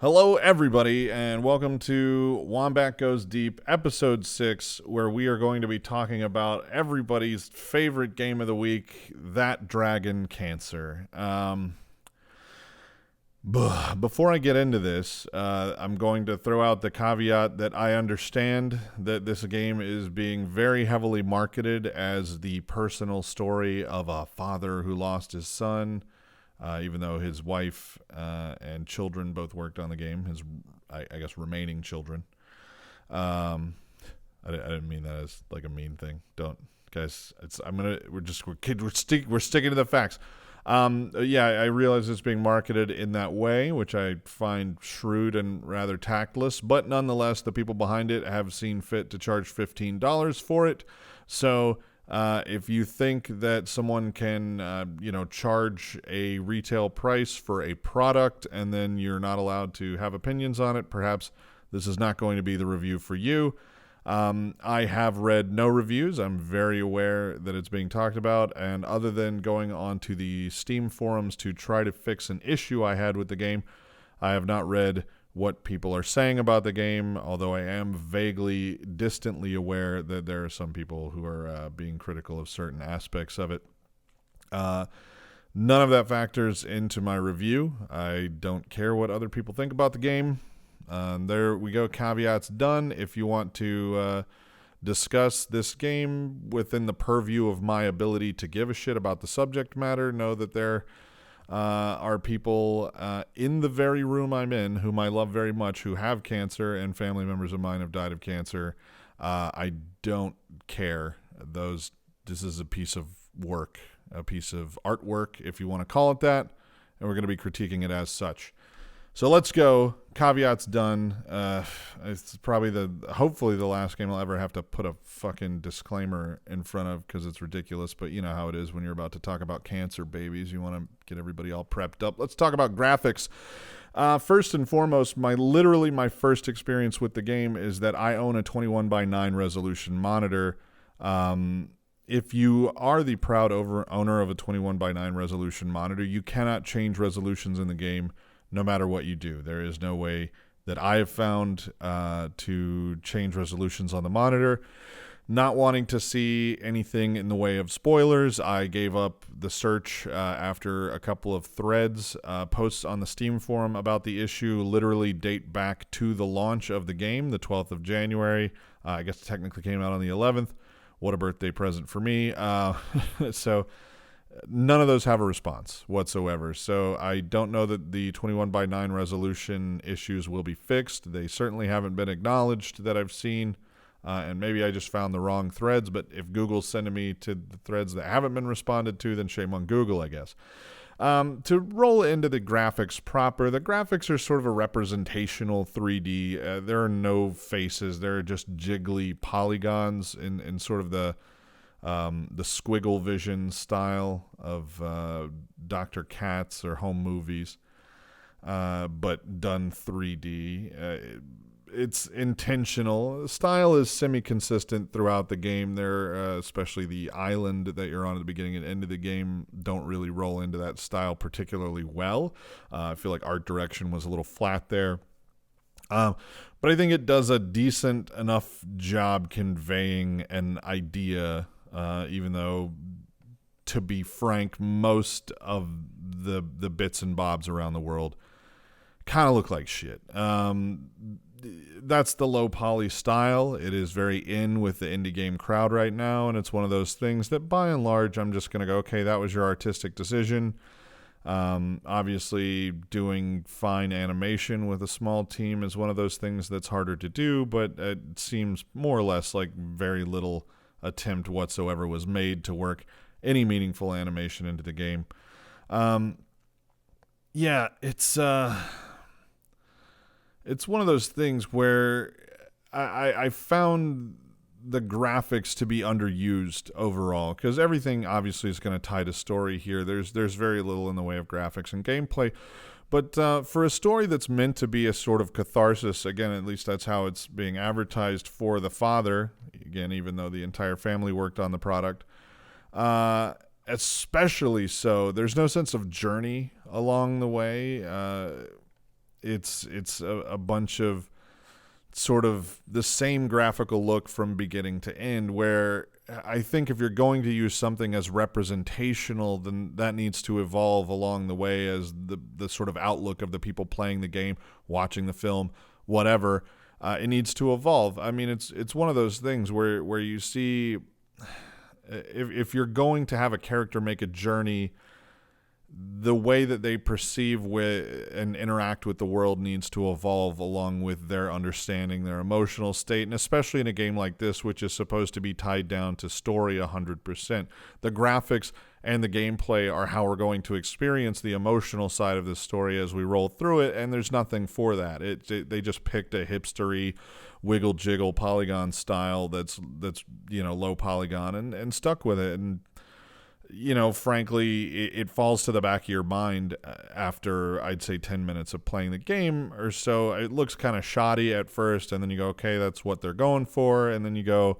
Hello, everybody, and welcome to Wombat Goes Deep, Episode 6, where we are going to be talking about everybody's favorite game of the week, That Dragon Cancer. Before I get into this, I'm going to throw out the caveat that I understand that this game is being very heavily marketed as the personal story of a father who lost his son. Even though his wife and children both worked on the game, his, I guess, remaining children. I didn't mean that as like a mean thing. Don't, guys. We're sticking to the facts. Yeah, I realize it's being marketed in that way, which I find shrewd and rather tactless. But nonetheless, the people behind it have seen fit to charge $15 for it. So. If you think that someone can, charge a retail price for a product and then you're not allowed to have opinions on it, perhaps this is not going to be the review for you. I have read no reviews. I'm very aware that it's being talked about, and other than going on to the Steam forums to try to fix an issue I had with the game, I have not read what people are saying about the game, although I am vaguely, distantly aware that there are some people who are being critical of certain aspects of it. None of that factors into my review. I don't care what other people think about the game. There we go, caveats done. If you want to discuss this game within the purview of my ability to give a shit about the subject matter, know that there are people in the very room I'm in, whom I love very much, who have cancer, and family members of mine have died of cancer. I don't care. This is a piece of work, a piece of artwork, if you want to call it that, and we're going to be critiquing it as such. So let's go. Caveats done. It's probably hopefully the last game I'll ever have to put a fucking disclaimer in front of, because it's ridiculous, but you know how it is when you're about to talk about cancer babies. You want to get everybody all prepped up. Let's talk about graphics. First and foremost, my first experience with the game is that I own a 21:9 resolution monitor. If you are the proud owner of a 21:9 resolution monitor, you cannot change resolutions in the game no matter what you do. There is no way that I have found to change resolutions on the monitor. Not wanting to see anything in the way of spoilers, I gave up the search after a couple of threads. Posts on the Steam forum about the issue literally date back to the launch of the game, the 12th of January. I guess it technically came out on the 11th. What a birthday present for me. So none of those have a response whatsoever. So I don't know that the 21:9 resolution issues will be fixed. They certainly haven't been acknowledged that I've seen. And maybe I just found the wrong threads, but if Google's sending me to the threads that haven't been responded to, then shame on Google, I guess. To roll into the graphics proper, the graphics are sort of a representational 3D. There are no faces. There are just jiggly polygons in sort of the squiggle vision style of Dr. Katz or home movies, but done 3D. It's intentional. Style is semi-consistent throughout the game. There, especially the island that you're on at the beginning and end of the game, don't really roll into that style particularly well. I feel like art direction was a little flat there. But I think it does a decent enough job conveying an idea, even though, to be frank, most of the bits and bobs around the world kind of look like shit. That's the low poly style. It is very in with the indie game crowd right now, and it's one of those things that by and large I'm just going to go, okay, that was your artistic decision. Obviously doing fine animation with a small team is one of those things that's harder to do, but it seems more or less like very little attempt whatsoever was made to work any meaningful animation into the game. Yeah, it's one of those things where I found the graphics to be underused overall, because everything obviously is going to tie to story here. There's very little in the way of graphics and gameplay, but for a story that's meant to be a sort of catharsis, again, at least that's how it's being advertised for the father, again, even though the entire family worked on the product, especially so, there's no sense of journey along the way. it's a bunch of sort of the same graphical look from beginning to end, where I think if you're going to use something as representational, then that needs to evolve along the way as the sort of outlook of the people playing the game, watching the film, whatever. It needs to evolve. I mean, it's one of those things where you see if you're going to have a character make a journey, the way that they perceive with and interact with the world needs to evolve along with their understanding, their emotional state, and especially in a game like this, which is supposed to be tied down to story 100%. The graphics and the gameplay are how we're going to experience the emotional side of this story as we roll through it, and there's nothing for that. They just picked a hipstery, wiggle jiggle polygon style that's low polygon and stuck with it. And frankly, it falls to the back of your mind after, I'd say, 10 minutes of playing the game or so. It looks kind of shoddy at first, and then you go, okay, that's what they're going for, and then you go,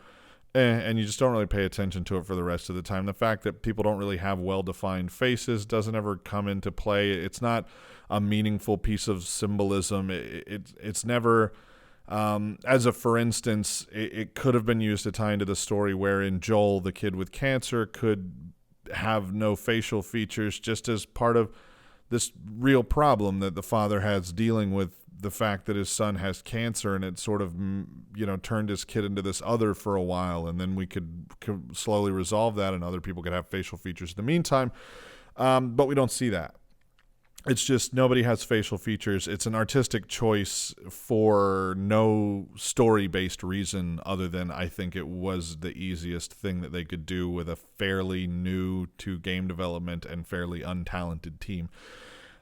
and you just don't really pay attention to it for the rest of the time. The fact that people don't really have well-defined faces doesn't ever come into play. It's not a meaningful piece of symbolism. It's never... as a for instance, it could have been used to tie into the story wherein Joel, the kid with cancer, could have no facial features just as part of this real problem that the father has dealing with the fact that his son has cancer, and it sort of turned his kid into this other for a while, and then we could slowly resolve that and other people could have facial features in the meantime, but we don't see that. It's just nobody has facial features. It's an artistic choice for no story-based reason other than I think it was the easiest thing that they could do with a fairly new to game development and fairly untalented team.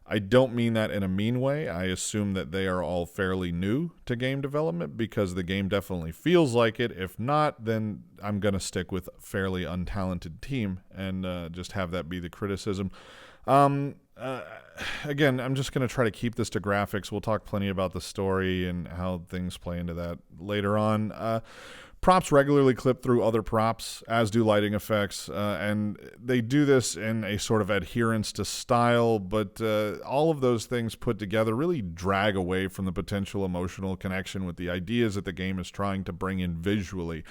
I don't mean that in a mean way. I assume that they are all fairly new to game development because the game definitely feels like it. If not, then I'm going to stick with fairly untalented team and just have that be the criticism. Again, I'm just going to try to keep this to graphics. We'll talk plenty about the story and how things play into that later on. Props regularly clip through other props, as do lighting effects, and they do this in a sort of adherence to style, but all of those things put together really drag away from the potential emotional connection with the ideas that the game is trying to bring in visually.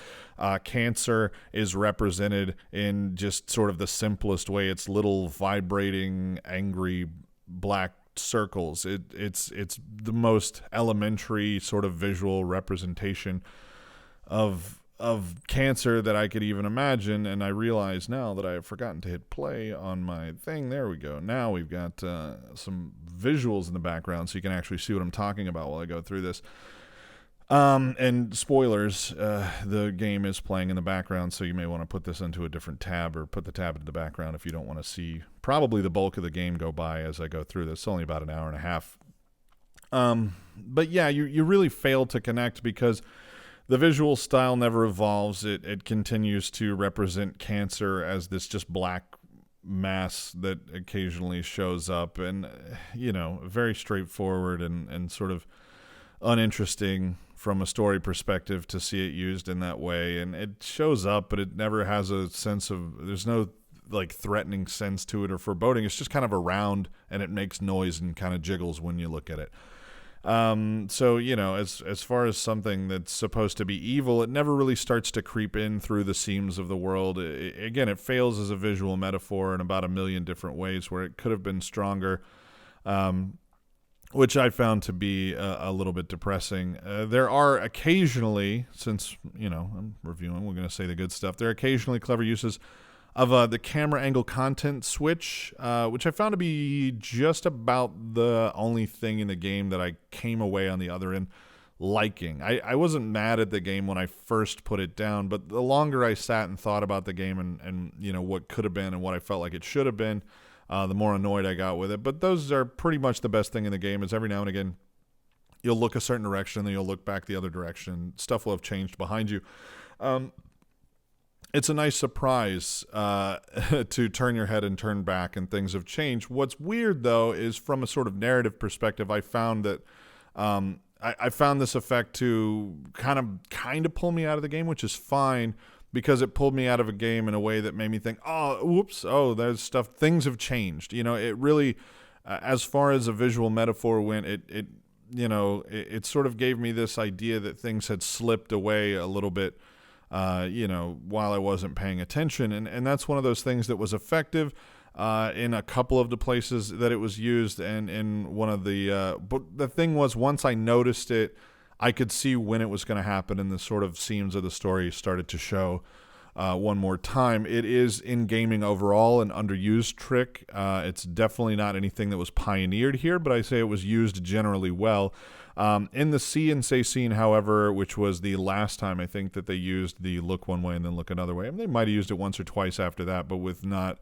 Cancer is represented in just sort of the simplest way. It's little vibrating, angry black circles. It's the most elementary sort of visual representation of cancer that I could even imagine, and I realize now that I have forgotten to hit play on my thing. There we go. Now we've got some visuals in the background so you can actually see what I'm talking about while I go through this. And spoilers, the game is playing in the background, so you may want to put this into a different tab or put the tab into the background if you don't want to see probably the bulk of the game go by as I go through this. It's only about an hour and a half. But yeah, you really fail to connect because the visual style never evolves. It continues to represent cancer as this just black mass that occasionally shows up, and very straightforward and sort of uninteresting from a story perspective to see it used in that way. And it shows up, but it never has a sense of, there's no like threatening sense to it or foreboding. It's just kind of around, and it makes noise and kind of jiggles when you look at it. So, as far as something that's supposed to be evil, it never really starts to creep in through the seams of the world. Again, it fails as a visual metaphor in about a million different ways where it could have been stronger, which I found to be a little bit depressing. There are occasionally, since, I'm reviewing, we're going to say the good stuff. There are occasionally clever uses of the camera angle content switch, which I found to be just about the only thing in the game that I came away on the other end liking. I wasn't mad at the game when I first put it down, but the longer I sat and thought about the game and what could have been and what I felt like it should have been, the more annoyed I got with it. But those are pretty much the best thing in the game, is every now and again you'll look a certain direction, then you'll look back the other direction. Stuff will have changed behind you. It's a nice surprise to turn your head and turn back, and things have changed. What's weird, though, is from a sort of narrative perspective, I found that I found this effect to kind of pull me out of the game, which is fine, because it pulled me out of a game in a way that made me think, there's stuff, things have changed. It really, as far as a visual metaphor went, it it sort of gave me this idea that things had slipped away a little bit, while I wasn't paying attention. And that's one of those things that was effective in a couple of the places that it was used. And in one of but the thing was, once I noticed it, I could see when it was going to happen, and the sort of seams of the story started to show one more time. It is, in gaming overall, an underused trick. It's definitely not anything that was pioneered here, but I say it was used generally well. In the See and Say scene, however, which was the last time I think that they used the look one way and then look another way. I mean, they might have used it once or twice after that, but with not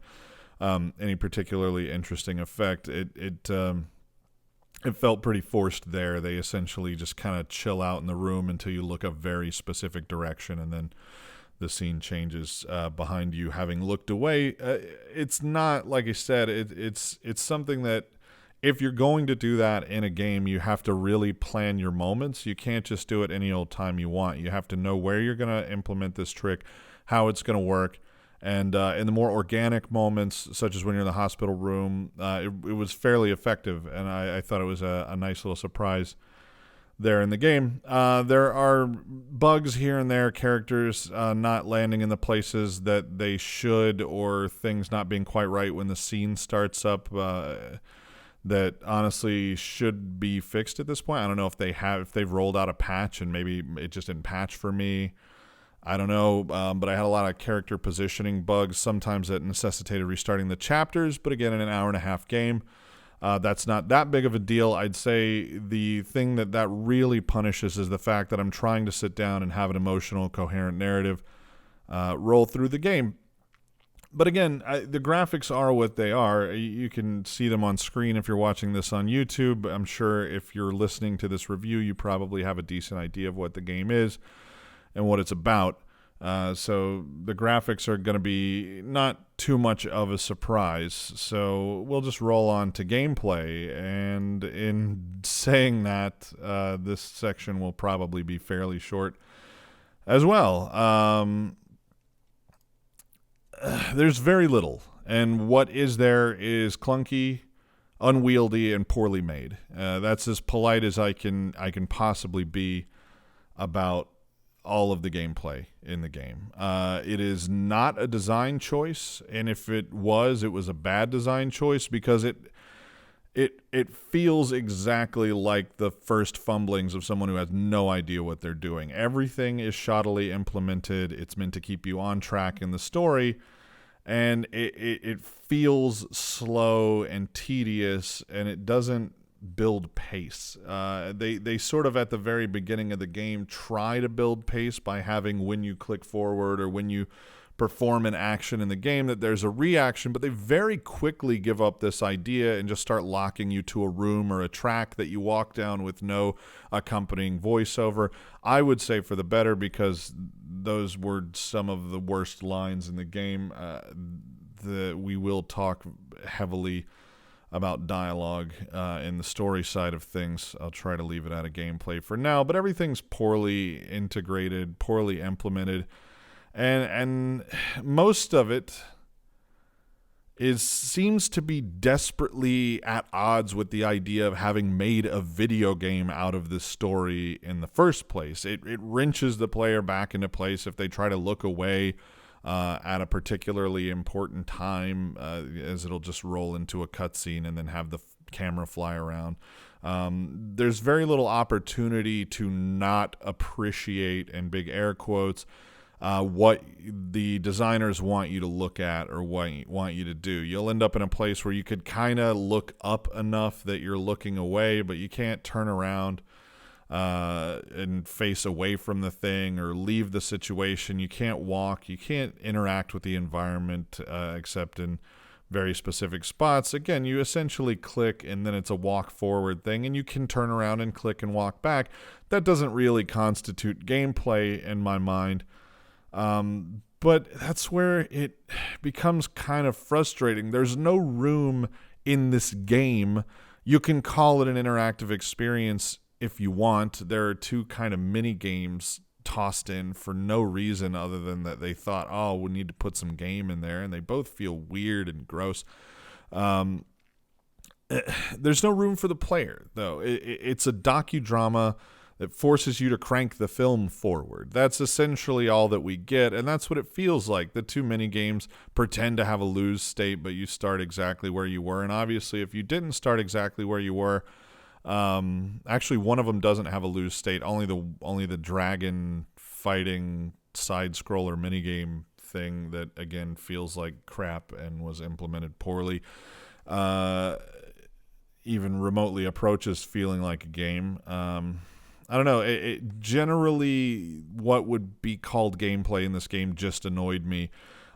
any particularly interesting effect. It felt pretty forced there. They essentially just kind of chill out in the room until you look a very specific direction, and then the scene changes behind you having looked away. It's not, like I said, it's something that if you're going to do that in a game, you have to really plan your moments. You can't just do it any old time you want. You have to know where you're going to implement this trick, how it's going to work. And in the more organic moments, such as when you're in the hospital room, it was fairly effective. And I thought it was a nice little surprise there in the game. There are bugs here and there, characters not landing in the places that they should, or things not being quite right when the scene starts up that honestly should be fixed at this point. I don't know if they've rolled out a patch and maybe it just didn't patch for me. I don't know, but I had a lot of character positioning bugs, sometimes that necessitated restarting the chapters, but again, in an hour-and-a-half game, that's not that big of a deal. I'd say the thing that really punishes is the fact that I'm trying to sit down and have an emotional, coherent narrative roll through the game. But again, the graphics are what they are. You can see them on screen if you're watching this on YouTube. I'm sure if you're listening to this review, you probably have a decent idea of what the game is and what it's about. So the graphics are going to be not too much of a surprise. So we'll just roll on to gameplay. And in saying that, this section will probably be fairly short as well. There's very little, and what is there is clunky, unwieldy, and poorly made. That's as polite as I can possibly be about all of the gameplay in the game. It is not a design choice, and if it was a bad design choice, because it feels exactly like the first fumblings of someone who has no idea what they're doing. Everything is shoddily implemented. It's meant to keep you on track in the story, and it feels slow and tedious, and it doesn't build pace. They sort of at the very beginning of the game try to build pace by having, when you click forward or when you perform an action in the game, that there's a reaction, but they very quickly give up this idea and just start locking you to a room or a track that you walk down with no accompanying voiceover. I would say for the better, because those were some of the worst lines in the game. We will talk heavily about dialogue in the story side of things. I'll try to leave it out of gameplay for now, but everything's poorly integrated, poorly implemented. And most of it seems to be desperately at odds with the idea of having made a video game out of this story in the first place. It wrenches the player back into place if they try to look away at a particularly important time, as it'll just roll into a cutscene and then have the camera fly around. There's very little opportunity to not appreciate, in big air quotes, what the designers want you to look at or want you to do. You'll end up in a place where you could kind of look up enough that you're looking away, but you can't turn around and face away from the thing or leave the situation. You can't walk. You can't interact with the environment except in very specific spots. Again, you essentially click and then it's a walk forward thing, and you can turn around and click and walk back. That doesn't really constitute gameplay in my mind. But that's where it becomes kind of frustrating. There's no room in this game. You can call it an interactive experience if you want. There are two kind of mini games tossed in for no reason other than that they thought, oh, we need to put some game in there, and they both feel weird and gross. There's no room for the player, though. It's a docudrama that forces you to crank the film forward. That's essentially all that we get, and that's what it feels like. The two mini games pretend to have a lose state, but you start exactly where you were. And obviously, if you didn't start exactly where you were, actually, one of them doesn't have a lose state. Only the dragon fighting side scroller minigame thing that again feels like crap and was implemented poorly. Even remotely approaches feeling like a game. I don't know. It generally, what would be called gameplay in this game just annoyed me.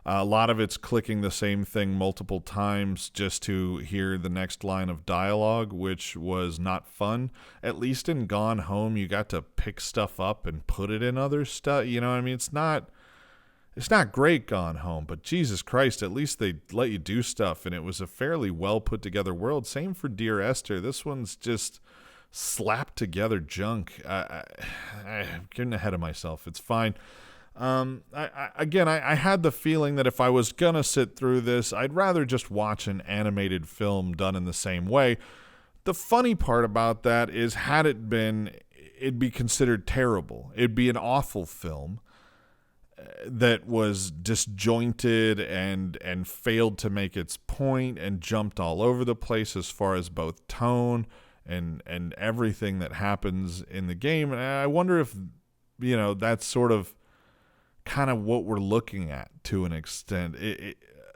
A lot of it's clicking the same thing multiple times just to hear the next line of dialogue, which was not fun. At least in Gone Home, you got to pick stuff up and put it in other stuff. You know what I mean? It's not great, Gone Home, but Jesus Christ, at least they let you do stuff, and it was a fairly well put together world. Same for Dear Esther. This one's just slapped together junk. I'm getting ahead of myself. It's fine. I had the feeling that if I was going to sit through this, I'd rather just watch an animated film done in the same way. The funny part about that is, had it been, it'd be considered terrible. It'd be an awful film that was disjointed and failed to make its point and jumped all over the place as far as both tone and everything that happens in the game. And I wonder if, that's sort of kind of what we're looking at to an extent.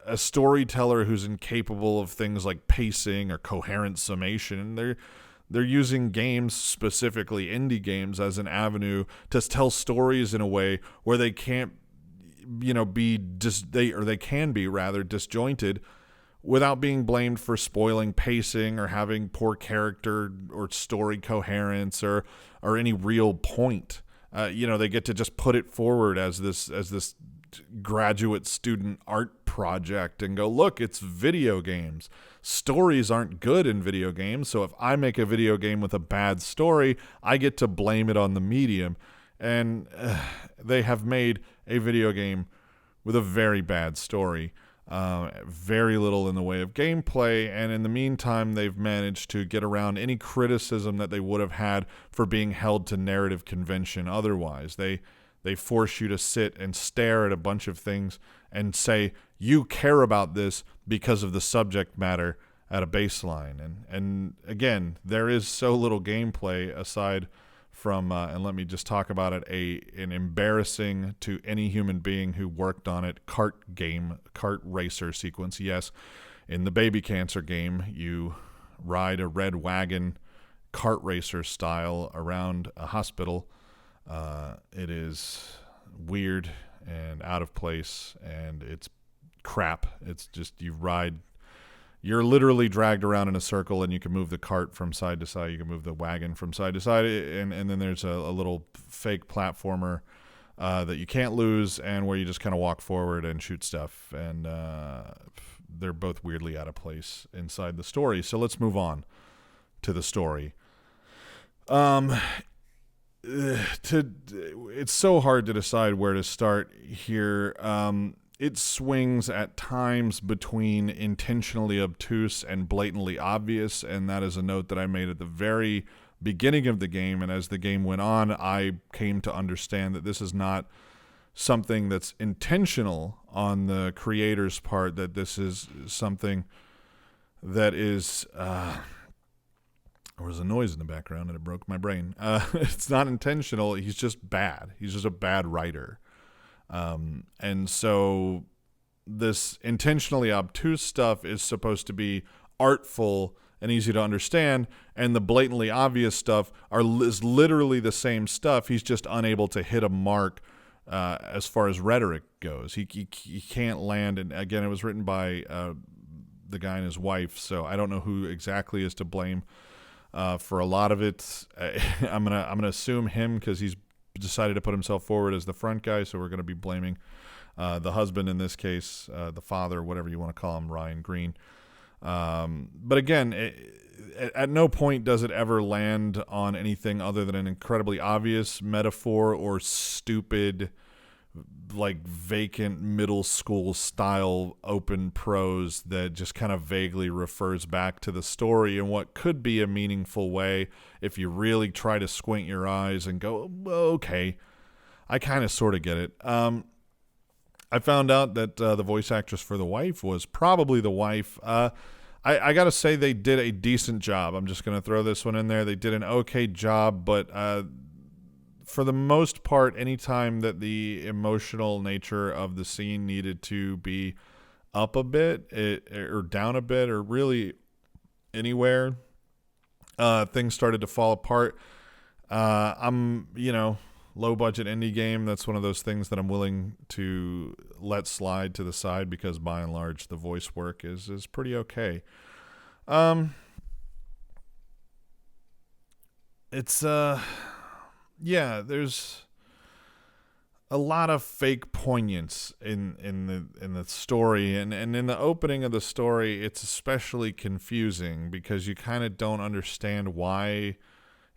A storyteller who's incapable of things like pacing or coherent summation, they're using games, specifically indie games, as an avenue to tell stories in a way where they can't, they can be rather disjointed without being blamed for spoiling pacing or having poor character or story coherence or any real point. They get to just put it forward as this graduate student art project and go, look, it's video games. Stories aren't good in video games, so if I make a video game with a bad story, I get to blame it on the medium. And they have made a video game with a very bad story. Very little in the way of gameplay, and in the meantime, they've managed to get around any criticism that they would have had for being held to narrative convention otherwise. They force you to sit and stare at a bunch of things and say, you care about this because of the subject matter at a baseline. And again, there is so little gameplay aside from, and let me just talk about it, an embarrassing to any human being who worked on it kart racer sequence. Yes, in the baby cancer game, you ride a red wagon kart racer style around a hospital. It is weird and out of place, and it's crap. It's just you're literally dragged around in a circle, and you can move the cart from side to side. You can move the wagon from side to side, and then there's a little fake platformer that you can't lose, and where you just kind of walk forward and shoot stuff, and they're both weirdly out of place inside the story. So let's move on to the story. It's so hard to decide where to start here. It swings at times between intentionally obtuse and blatantly obvious, and that is a note that I made at the very beginning of the game, and as the game went on, I came to understand that this is not something that's intentional on the creator's part, that this is something that is... there was a noise in the background, and it broke my brain. It's not intentional. He's just bad. He's just a bad writer. And so this intentionally obtuse stuff is supposed to be artful and easy to understand, and the blatantly obvious stuff is literally the same stuff. He's just unable to hit a mark as far as rhetoric goes. He can't land. And again, it was written by the guy and his wife, so I don't know who exactly is to blame for a lot of it. I'm gonna assume him because he's decided to put himself forward as the front guy, so we're going to be blaming the husband in this case, the father, whatever you want to call him, Ryan Green. But again, at no point does it ever land on anything other than an incredibly obvious metaphor or stupid like vacant middle school style open prose that just kind of vaguely refers back to the story in what could be a meaningful way if you really try to squint your eyes and go, okay, I kind of sort of get it. I found out that the voice actress for the wife was probably the wife. I got to say they did a decent job. I'm just going to throw this one in there. They did an okay job, but for the most part, anytime that the emotional nature of the scene needed to be up a bit or down a bit or really anywhere, things started to fall apart. Low budget indie game. That's one of those things that I'm willing to let slide to the side because by and large the voice work is pretty okay. There's a lot of fake poignance in the story, and in the opening of the story it's especially confusing because you kind of don't understand why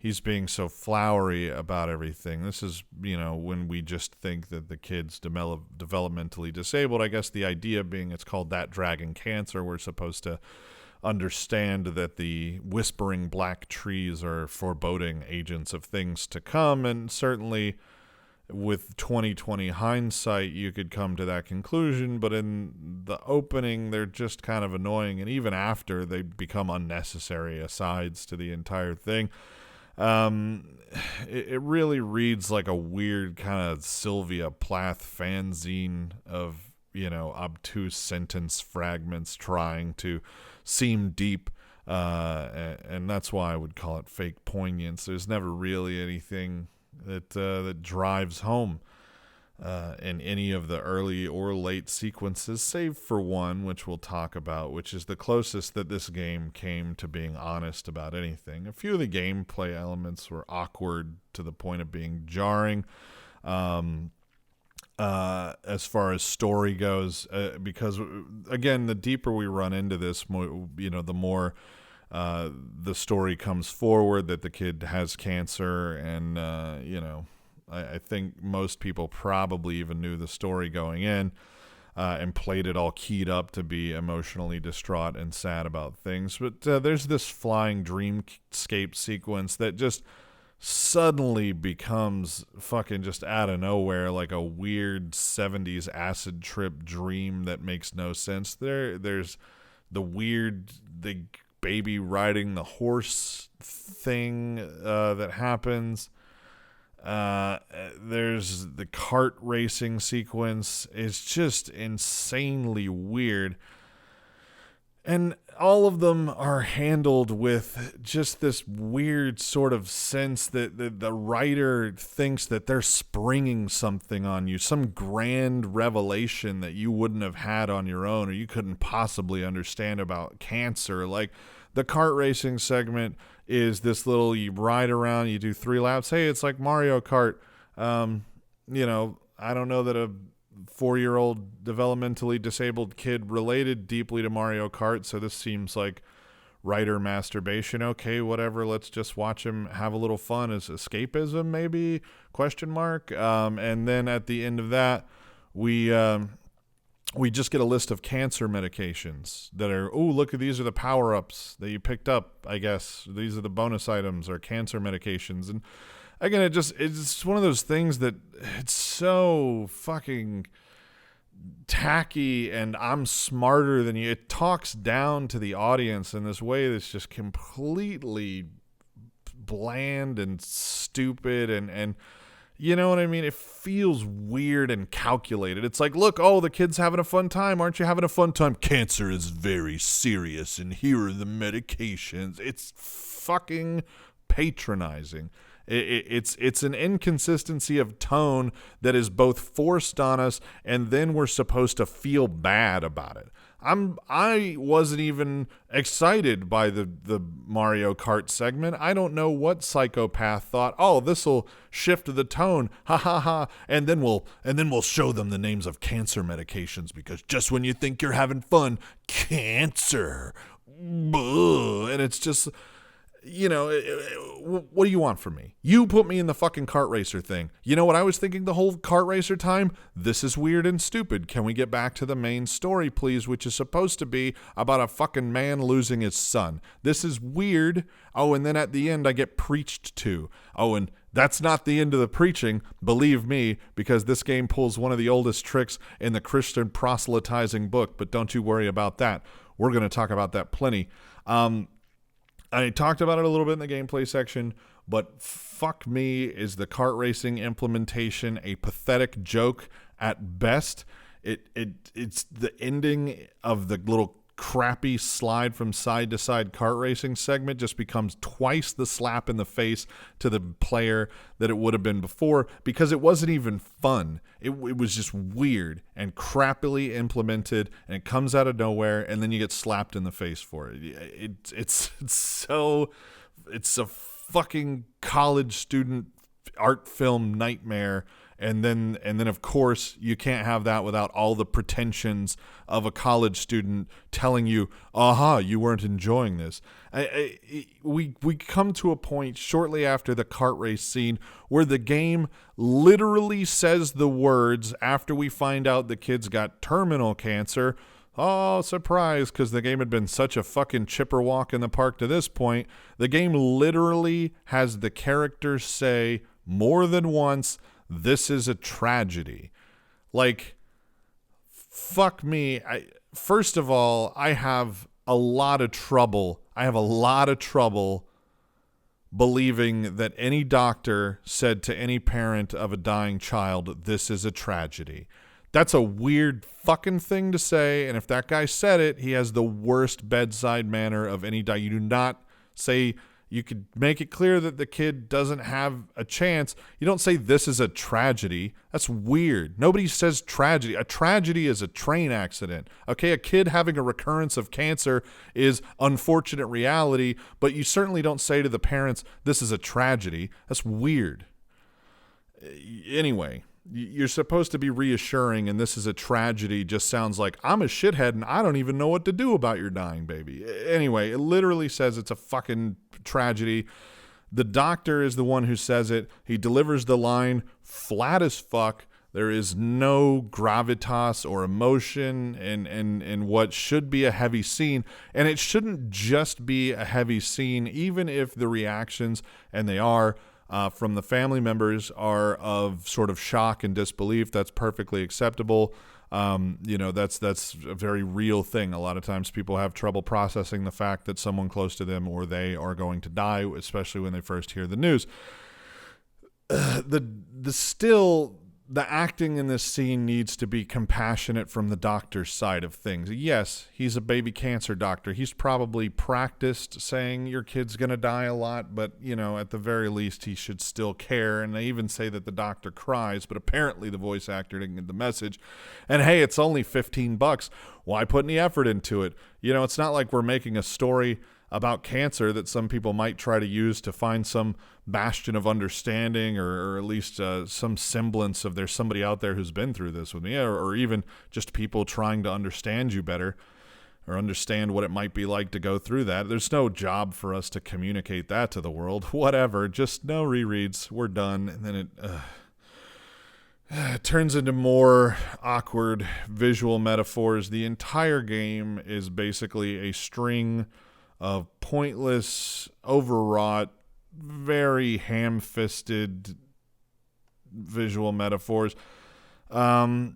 he's being so flowery about everything. This is, when we just think that the kid's developmentally disabled. I guess the idea being it's called that dragon cancer. We're supposed to understand that the whispering black trees are foreboding agents of things to come, and certainly with 2020 hindsight you could come to that conclusion, but in the opening they're just kind of annoying, and even after they become unnecessary asides to the entire thing. It really reads like a weird kind of Sylvia Plath fanzine of, obtuse sentence fragments trying to seem deep, and that's why I would call it fake poignance. There's never really anything that drives home in any of the early or late sequences, save for one, which we'll talk about, which is the closest that this game came to being honest about anything. A few of the gameplay elements were awkward to the point of being jarring. As far as story goes, because again, the deeper we run into this, the more the story comes forward that the kid has cancer, and I think most people probably even knew the story going in and played it all keyed up to be emotionally distraught and sad about things. But there's this flying dreamscape sequence that just suddenly becomes fucking just out of nowhere, like a weird 70s acid trip dream that makes no sense. There's the baby riding the horse thing that happens. There's the kart racing sequence. It's just insanely weird. And all of them are handled with just this weird sort of sense that the writer thinks that they're springing something on you, some grand revelation that you wouldn't have had on your own or you couldn't possibly understand about cancer. Like the kart racing segment is this little, you ride around, you do 3 laps. Hey, it's like Mario Kart. I don't know that a 4-year-old developmentally disabled kid related deeply to Mario Kart, so this seems like writer masturbation. Okay, whatever, let's just watch him have a little fun as escapism, maybe, ? And then at the end of that, we just get a list of cancer medications that are, look, these are the power-ups that you picked up, I guess. These are the bonus items or cancer medications. And again, it's one of those things that it's so fucking tacky and I'm smarter than you. It talks down to the audience in this way that's just completely bland and stupid and you know what I mean? It feels weird and calculated. It's like, look, the kid's having a fun time. Aren't you having a fun time? Cancer is very serious, and here are the medications. It's fucking patronizing. It's an inconsistency of tone that is both forced on us, and then we're supposed to feel bad about it. I wasn't even excited by the Mario Kart segment. I don't know what psychopath thought, this will shift the tone, ha ha ha, and then we'll show them the names of cancer medications because just when you think you're having fun, cancer, and it's just. what do you want from me? You put me in the fucking kart racer thing. You know what I was thinking the whole kart racer time? This is weird and stupid. Can we get back to the main story, please, which is supposed to be about a fucking man losing his son. This is weird. Oh, and then at the end I get preached to. Oh, and that's not the end of the preaching, believe me, because this game pulls one of the oldest tricks in the Christian proselytizing book, but don't you worry about that. We're going to talk about that plenty. I talked about it a little bit in the gameplay section, but fuck me, is the kart racing implementation a pathetic joke at best. It's the ending of the little crappy slide from side to side kart racing segment just becomes twice the slap in the face to the player that it would have been before, because it wasn't even fun. It was just weird and crappily implemented, and it comes out of nowhere, and then you get slapped in the face for it. It's a fucking college student art film nightmare. And then of course you can't have that without all the pretensions of a college student telling you, you weren't enjoying this. We come to a point shortly after the kart race scene where the game literally says the words after we find out the kid's got terminal cancer. Oh, surprise, because the game had been such a fucking chipper walk in the park to this point. The game literally has the characters say more than once, "This is a tragedy." Like, fuck me. First of all, I have a lot of trouble believing that any doctor said to any parent of a dying child, "This is a tragedy." That's a weird fucking thing to say, and if that guy said it, he has the worst bedside manner of any You do not say... You could make it clear that the kid doesn't have a chance. You don't say this is a tragedy. That's weird. Nobody says tragedy. A tragedy is a train accident. Okay, a kid having a recurrence of cancer is unfortunate reality, but you certainly don't say to the parents, this is a tragedy. That's weird. Anyway, you're supposed to be reassuring, and this is a tragedy just sounds like I'm a shithead and I don't even know what to do about your dying baby. Anyway, it literally says it's a fucking tragedy. The doctor is the one who says it. He delivers the line flat as fuck. There is no gravitas or emotion in what should be a heavy scene. And it shouldn't just be a heavy scene, even if the reactions, and they are, from the family members are of sort of shock and disbelief. That's perfectly acceptable. That's a very real thing. A lot of times people have trouble processing the fact that someone close to them or they are going to die, especially when they first hear the news. The acting in this scene needs to be compassionate from the doctor's side of things. Yes, he's a baby cancer doctor. He's probably practiced saying your kid's going to die a lot, but, at the very least, he should still care. And they even say that the doctor cries, but apparently the voice actor didn't get the message. And hey, it's only $15. Why put any effort into it? It's not like we're making a story about cancer that some people might try to use to find some bastion of understanding or at least some semblance of there's somebody out there who's been through this with me, or even just people trying to understand you better or understand what it might be like to go through that. There's no job for us to communicate that to the world. Whatever, just no rereads. We're done. And then it turns into more awkward visual metaphors. The entire game is basically a string of pointless, overwrought, very ham-fisted visual metaphors. The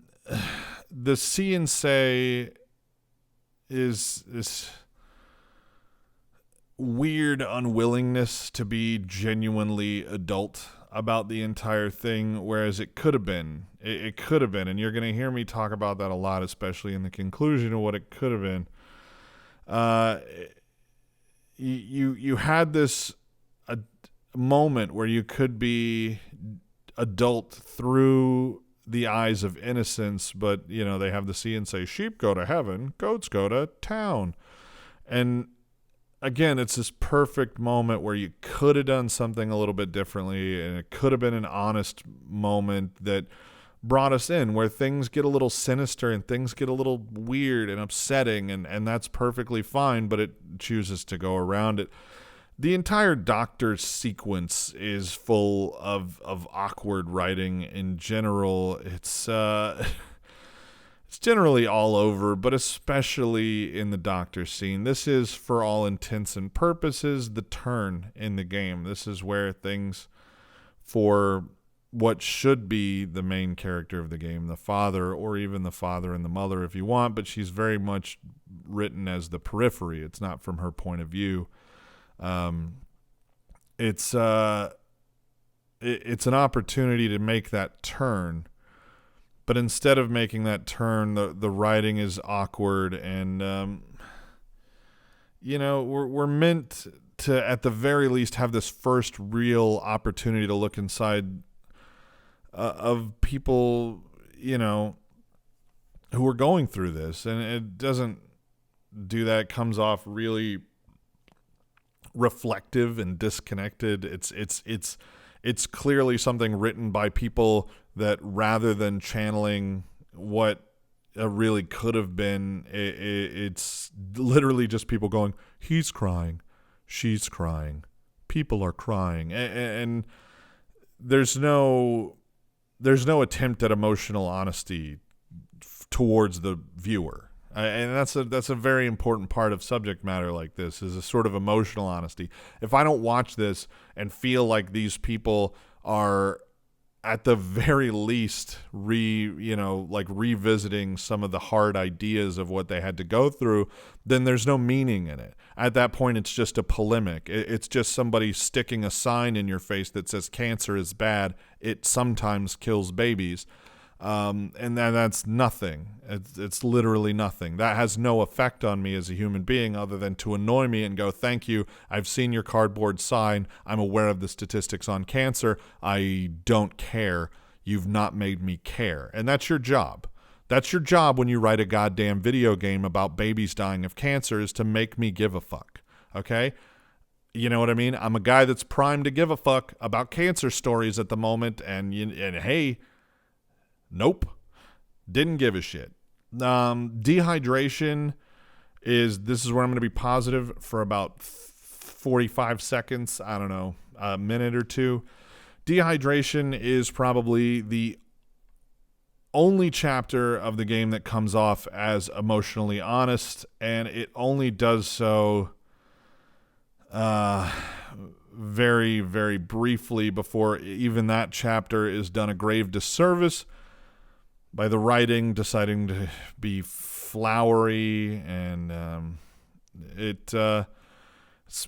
see and say is this weird unwillingness to be genuinely adult about the entire thing, whereas it could have been. It could have been, and you're going to hear me talk about that a lot, especially in the conclusion of what it could have been. You had this a moment where you could be adult through the eyes of innocence, but they have the see and say sheep go to heaven, goats go to town. And again, it's this perfect moment where you could have done something a little bit differently, and it could have been an honest moment that brought us in, where things get a little sinister and things get a little weird and upsetting, and that's perfectly fine, but it chooses to go around it. The entire doctor sequence is full of awkward writing in general. It's it's generally all over, but especially in the doctor scene. This is, for all intents and purposes, the turn in the game. This is where things, for what should be the main character of the game, the father, or even the father and the mother if you want, but she's very much written as the periphery. It's not from her point of view. It's an opportunity to make that turn, but instead of making that turn, the writing is awkward, and we're meant to, at the very least, have this first real opportunity to look inside of people, who are going through this, and it doesn't do that. It comes off really reflective and disconnected. It's clearly something written by people that, rather than channeling what really could have been, it's literally just people going, he's crying, she's crying, people are crying, and there's no attempt at emotional honesty towards the viewer. And that's a very important part of subject matter like this, is a sort of emotional honesty. If I don't watch this and feel like these people are, at the very least, revisiting some of the hard ideas of what they had to go through, then there's no meaning in it. At that point, it's just a polemic. It's just somebody sticking a sign in your face that says cancer is bad. It sometimes kills babies. And that's nothing. It's literally nothing. That has no effect on me as a human being other than to annoy me and go, thank you, I've seen your cardboard sign, I'm aware of the statistics on cancer, I don't care, you've not made me care. And that's your job. That's your job when you write a goddamn video game about babies dying of cancer, is to make me give a fuck. Okay? You know what I mean? I'm a guy that's primed to give a fuck about cancer stories at the moment, and hey, nope. Didn't give a shit. Dehydration this is where I'm going to be positive for about 45 seconds. I don't know, a minute or two. Dehydration is probably the only chapter of the game that comes off as emotionally honest, and it only does so very, very briefly before even that chapter is done a grave disservice by the writing deciding to be flowery, and it's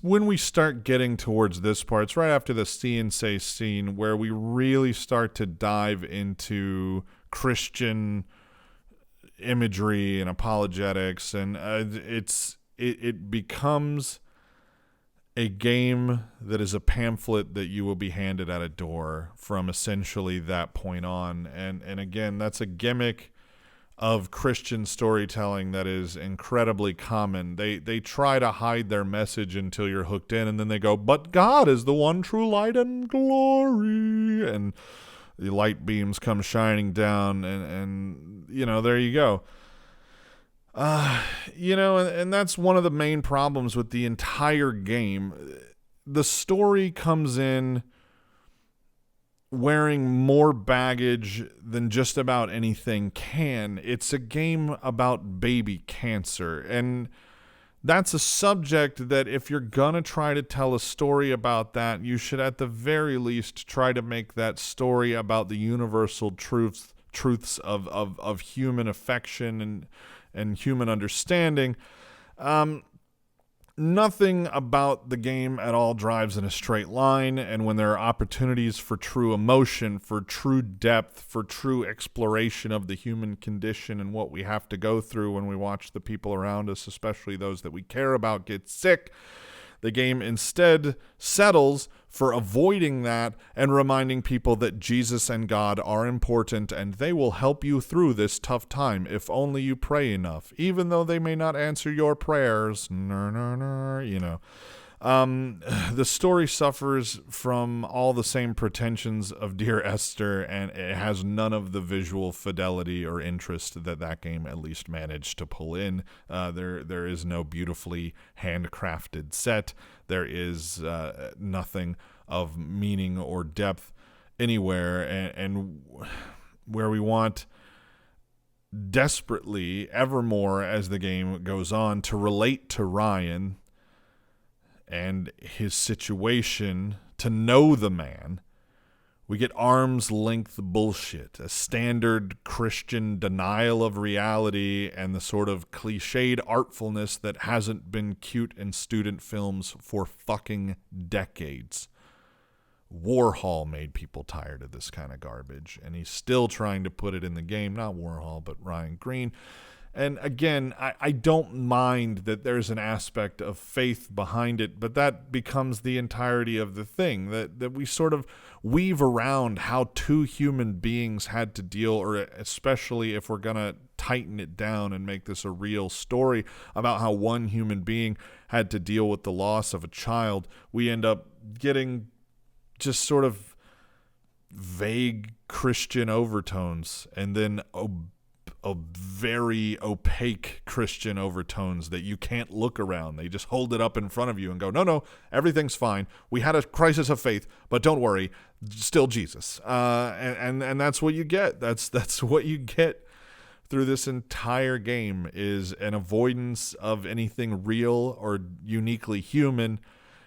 when we start getting towards this part, it's right after the see and say scene, where we really start to dive into Christian imagery and apologetics, and it becomes a game that is a pamphlet that you will be handed at a door from essentially that point on. And again, that's a gimmick of Christian storytelling that is incredibly common. They try to hide their message until you're hooked in, and then they go, but God is the one true light and glory. And the light beams come shining down, and there you go. And that's one of the main problems with the entire game. The story comes in wearing more baggage than just about anything can. It's a game about baby cancer, and that's a subject that, if you're gonna try to tell a story about that, you should at the very least try to make that story about the universal truths of human affection and human understanding. Nothing about the game at all drives in a straight line, and when there are opportunities for true emotion, for true depth, for true exploration of the human condition and what we have to go through when we watch the people around us, especially those that we care about, get sick, the game instead settles for avoiding that and reminding people that Jesus and God are important, and they will help you through this tough time if only you pray enough, even though they may not answer your prayers. The story suffers from all the same pretensions of Dear Esther, and it has none of the visual fidelity or interest that game at least managed to pull in. There is no beautifully handcrafted set. There is nothing of meaning or depth anywhere, and where we want desperately, evermore as the game goes on, to relate to Ryan and his situation, to know the man, we get arm's length bullshit, a standard Christian denial of reality, and the sort of cliched artfulness that hasn't been cute in student films for fucking decades. Warhol made people tired of this kind of garbage, and he's still trying to put it in the game. Not Warhol, but Ryan Green. And again, I don't mind that there's an aspect of faith behind it, but that becomes the entirety of the thing, that we sort of weave around how two human beings had to deal, or especially if we're going to tighten it down and make this a real story about how one human being had to deal with the loss of a child, we end up getting just sort of vague Christian overtones, and then a very opaque Christian overtones that you can't look around. They just hold it up in front of you and go, no, everything's fine. We had a crisis of faith, but don't worry, still Jesus. And that's what you get. That's what you get through this entire game, is an avoidance of anything real or uniquely human,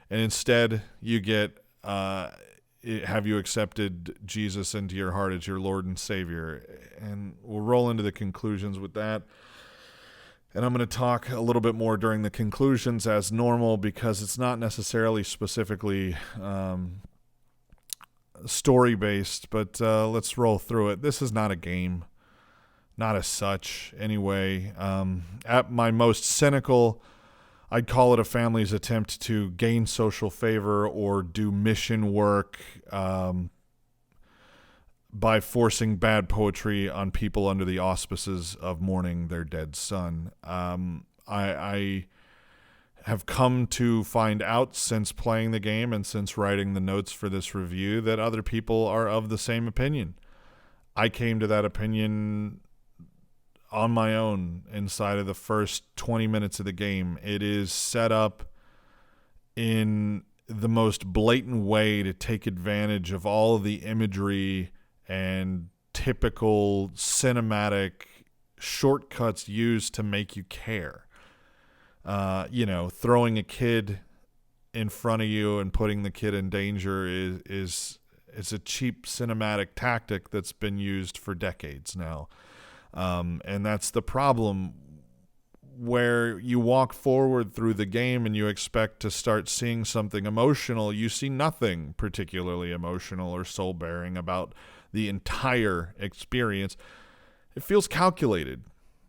and instead you get have you accepted Jesus into your heart as your Lord and Savior? And we'll roll into the conclusions with that. And I'm going to talk a little bit more during the conclusions as normal, because it's not necessarily specifically story-based, but let's roll through it. This is not a game, not as such anyway. At my most cynical, I'd call it a family's attempt to gain social favor or do mission work by forcing bad poetry on people under the auspices of mourning their dead son. I have come to find out since playing the game and since writing the notes for this review that other people are of the same opinion. I came to that opinion on my own inside of the first 20 minutes of the game. It is set up in the most blatant way to take advantage of all of the imagery and typical cinematic shortcuts used to make you care. Throwing a kid in front of you and putting the kid in danger is a cheap cinematic tactic that's been used for decades now. And that's the problem, where you walk forward through the game and you expect to start seeing something emotional. You see nothing particularly emotional or soul-bearing about the entire experience. It feels calculated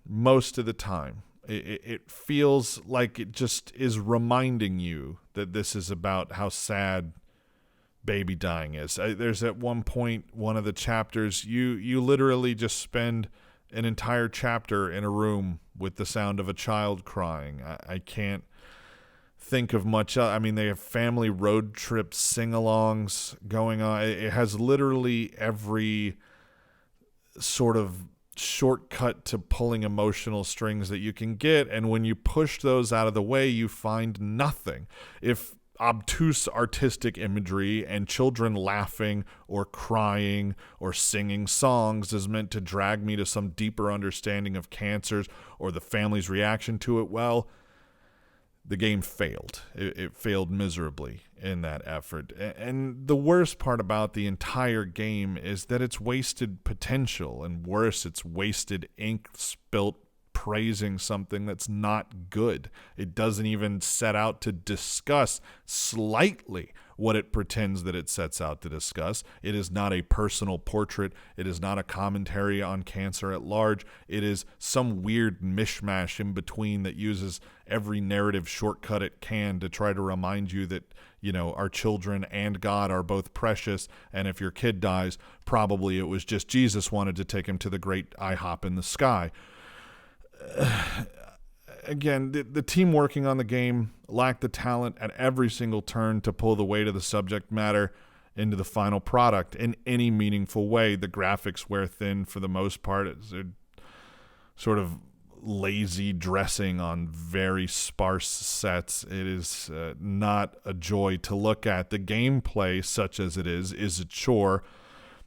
most of the time. It feels like it just is reminding you that this is about how sad baby dying is. There's at one point, one of the chapters, you literally just spend an entire chapter in a room with the sound of a child crying. I can't think of much. I mean, they have family road trip sing-alongs going on. It has literally every sort of shortcut to pulling emotional strings that you can get, and when you push those out of the way, you find nothing. If obtuse artistic imagery and children laughing or crying or singing songs is meant to drag me to some deeper understanding of cancers or the family's reaction to it, well, the game failed. It failed miserably in that effort. And the worst part about the entire game is that it's wasted potential, and worse, it's wasted ink spilt praising something that's not good. It doesn't even set out to discuss slightly what it pretends that it sets out to discuss. It is not a personal portrait. It is not a commentary on cancer at large. It is some weird mishmash in between that uses every narrative shortcut it can to try to remind you that, our children and God are both precious, and if your kid dies, probably it was just Jesus wanted to take him to the great IHOP in the sky. again, the team working on the game lacked the talent at every single turn to pull the weight of the subject matter into the final product in any meaningful way. The graphics wear thin for the most part. It's sort of lazy dressing on very sparse sets. It is not a joy to look at. The gameplay, such as it is a chore.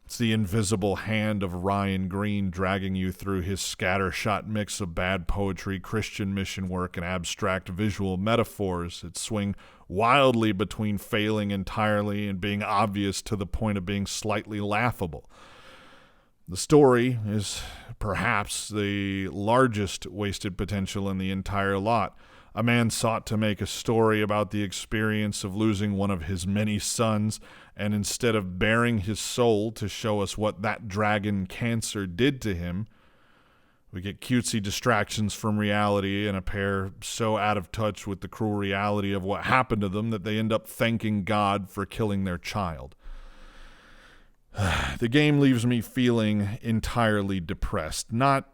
It's the invisible hand of Ryan Green dragging you through his scattershot mix of bad poetry, Christian mission work, and abstract visual metaphors. It swing wildly between failing entirely and being obvious to the point of being slightly laughable. The story is perhaps the largest wasted potential in the entire lot. A man sought to make a story about the experience of losing one of his many sons, and instead of baring his soul to show us what that dragon cancer did to him, we get cutesy distractions from reality and a pair so out of touch with the cruel reality of what happened to them that they end up thanking God for killing their child. The game leaves me feeling entirely depressed. Not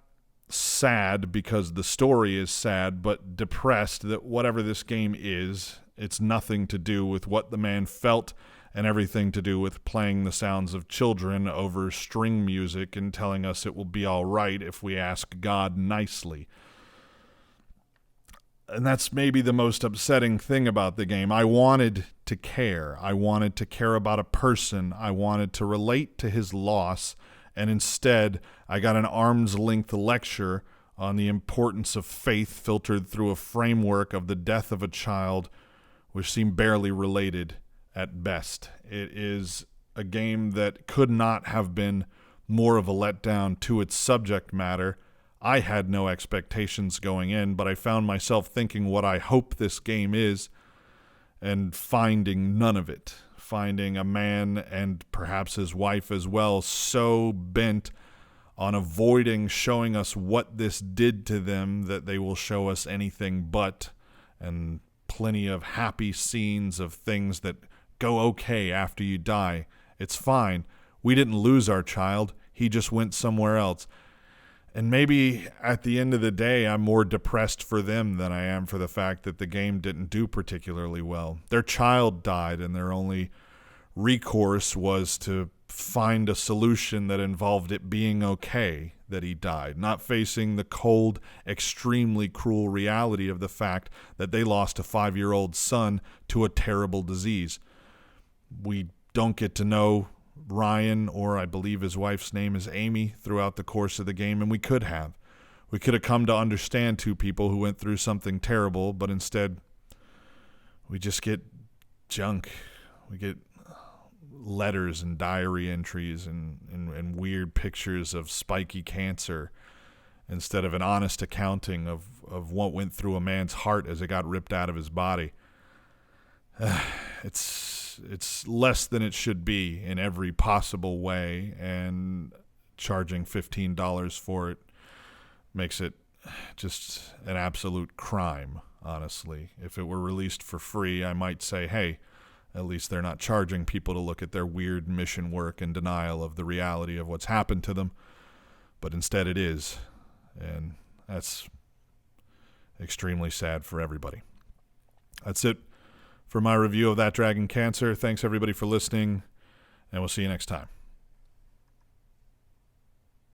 sad because the story is sad, but depressed that whatever this game is, it's nothing to do with what the man felt and everything to do with playing the sounds of children over string music and telling us it will be all right if we ask God nicely. And that's maybe the most upsetting thing about the game. I wanted to care. I wanted to care about a person. I wanted to relate to his loss. And instead, I got an arm's-length lecture on the importance of faith filtered through a framework of the death of a child, which seemed barely related at best. It is a game that could not have been more of a letdown to its subject matter. I had no expectations going in, but I found myself thinking what I hope this game is and finding none of it. Finding a man, and perhaps his wife as well, so bent on avoiding showing us what this did to them that they will show us anything but, and plenty of happy scenes of things that go okay after you die. It's fine. We didn't lose our child. He just went somewhere else. And maybe at the end of the day, I'm more depressed for them than I am for the fact that the game didn't do particularly well. Their child died, and their only recourse was to find a solution that involved it being okay that he died, not facing the cold, extremely cruel reality of the fact that they lost a 5-year-old son to a terrible disease. We don't get to know Ryan, or I believe his wife's name is Amy, throughout the course of the game, and we could have. We could have come to understand two people who went through something terrible, but instead we just get junk. We get letters and diary entries and weird pictures of spiky cancer instead of an honest accounting of what went through a man's heart as it got ripped out of his body. It's less than it should be in every possible way, and charging $15 for it makes it just an absolute crime, honestly. If it were released for free, I might say, hey, at least they're not charging people to look at their weird mission work and denial of the reality of what's happened to them. But instead it is, and that's extremely sad for everybody. That's it for my review of That Dragon Cancer. Thanks, everybody, for listening, and we'll see you next time.